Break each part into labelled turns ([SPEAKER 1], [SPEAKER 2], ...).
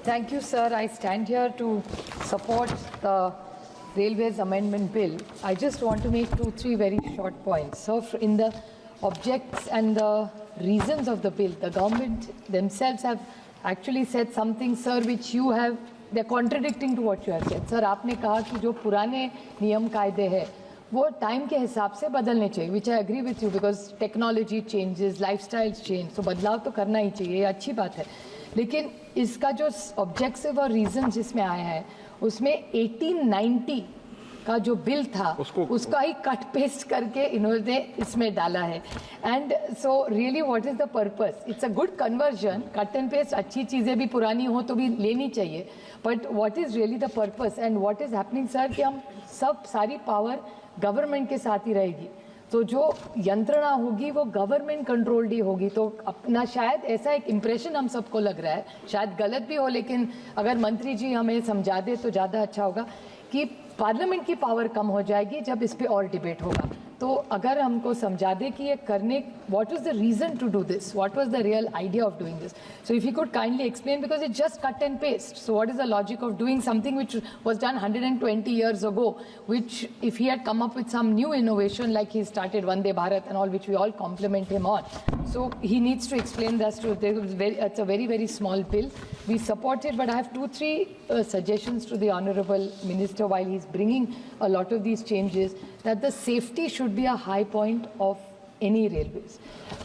[SPEAKER 1] Thank you, sir. I stand here to support the Railways Amendment Bill. I just want to make 2-3 very short points. So, in the objects and the reasons of the bill, the government themselves have actually said something, sir, which you have, they're contradicting to what you have said. Sir, आपने कहा कि जो पुराने नियम कायदे हैं वो time के हिसाब से बदलने चाहिए, which I agree with you because technology changes, lifestyles change, तो बदलाव तो करना ही चाहिए, ये अच्छी बात है. लेकिन इसका जो ऑब्जेक्टिव और रीज़न जिसमें आया है उसमें 1890 का जो बिल था उसका ही कट पेस्ट करके इन्होंने इसमें डाला है. And so really what is the purpose? It's a good conversion. Cut and paste, अच्छी चीज़ें भी पुरानी हो तो भी लेनी चाहिए, but what is really the purpose and what is happening sir कि हम सब सारी पावर गवर्नमेंट के साथ ही रहेगी, तो जो यंत्रणा होगी वो गवर्नमेंट कंट्रोल्ड ही होगी. तो अपना शायद ऐसा एक इम्प्रेशन हम सबको लग रहा है, शायद गलत भी हो, लेकिन अगर मंत्री जी हमें समझा दे तो ज़्यादा अच्छा होगा कि पार्लियामेंट की पावर कम हो जाएगी जब इस पे और डिबेट होगा. तो अगर हमको समझा दे कि ये करने, what was the reason to do this, what was the real idea of doing this. So if you could kindly explain, because it just cut and paste. So what is the logic of doing something which was done 120 years ago, which if he had come up with some new innovation like he started Vande Bharat and all, which we all compliment him on, so he needs to explain that to. It's a very, very small bill. We support it, but I have 2-3 suggestions to the honorable minister while he's bringing a lot of these changes, that the safety should be a high point of any railways.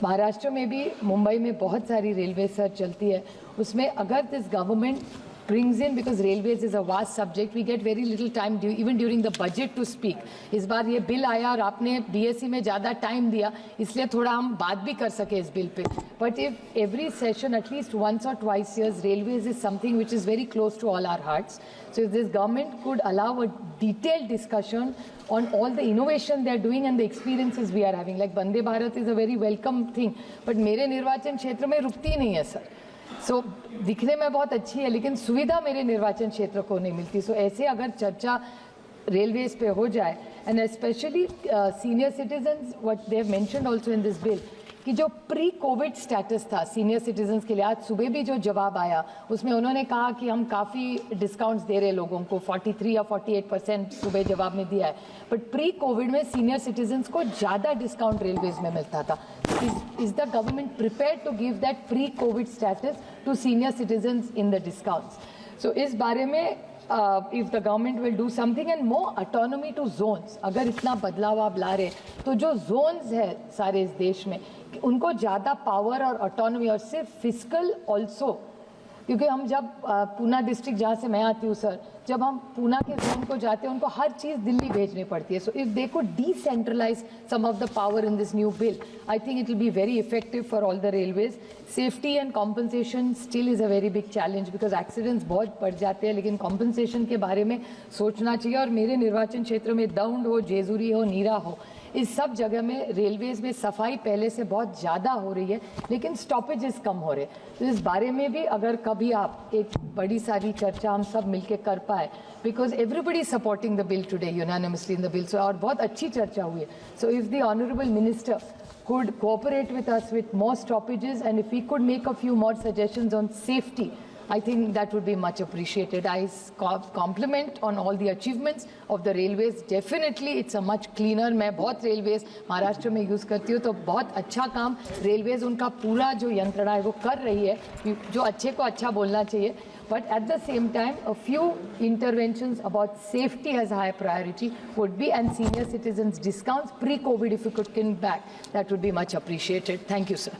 [SPEAKER 1] Maharashtra में भी, मुंबई में बहुत सारी railway sir चलती है, उसमें अगर this government brings in, because railways is a vast subject, we get very little time even during the budget to speak. इस बार ये बिल आया और आपने DSC में ज़्यादा टाइम दिया, इसलिए थोड़ा हम बात भी कर सके इस bill pay. But if every session at least once or twice years, railways is something which is very close to all our hearts. So if this government could allow a detailed discussion on all the innovation they are doing and the experiences we are having, like Vande Bharat is a very welcome thing, but मेरे निर्वाचन क्षेत्र में रुकती ही नहीं है sir. सो दिखने में बहुत अच्छी है लेकिन सुविधा मेरे निर्वाचन क्षेत्र को नहीं मिलती. सो ऐसे अगर चर्चा रेलवेज पे हो जाए, and specially senior citizens, what they have mentioned also in this bill, कि जो प्री कोविड स्टेटस था सीनियर सिटीजन्स के लिए, आज सुबह भी जो जवाब आया उसमें उन्होंने कहा कि हम काफ़ी डिस्काउंट्स दे रहे लोगों को, 43 या 48% सुबह जवाब में दिया है. बट प्री कोविड में सीनियर सिटीजन्स को ज़्यादा डिस्काउंट रेलवेज में मिलता था. Is the government prepared to give that pre-COVID status to senior citizens in the discounts? So इस बारे में if the government will do something and more autonomy to zones, अगर इतना बदलाव आप ला रहे तो जो zones है सारे इस देश में उनको ज़्यादा पावर और ऑटोनॉमी, और सिर्फ फिजिकल ऑल्सो, क्योंकि हम जब पूना डिस्ट्रिक्ट जहाँ से मैं आती हूँ सर, जब हम पूना के जोन को जाते हैं उनको हर चीज़ दिल्ली भेजनी पड़ती है. So if they could decentralise some of the power in this new bill, I think it will be very effective for all the railways. Safety and compensation still is a very big challenge because accidents बहुत बढ़ जाते हैं, लेकिन compensation के बारे में सोचना चाहिए. और मेरे निर्वाचन क्षेत्र में दौंड हो, जेजुरी हो, नीरा हो, इस सब जगह में रेलवेज में सफाई पहले से बहुत ज़्यादा हो रही है लेकिन स्टॉपेजेस कम हो रहे. तो इस बारे में भी अगर कभी आप एक बड़ी सारी चर्चा हम सब मिलके कर पाए, because everybody supporting the bill today unanimously in the bill, so और बहुत अच्छी चर्चा हुई है. So if the honourable minister could cooperate with us with more stoppages, and if we could make a few more suggestions on safety, I think that would be much appreciated. I compliment on all the achievements of the railways. Definitely it's a much cleaner. मैं बहुत railways Maharashtra में use करती हूँ, तो बहुत अच्छा काम railways उनका पूरा जो यंत्रणा है वो कर रही है, जो अच्छे को अच्छा बोलना चाहिए. But at the same time, a few interventions about safety as a high priority would be, and senior citizens discounts pre-COVID if you could come back, that would be much appreciated. Thank you, sir.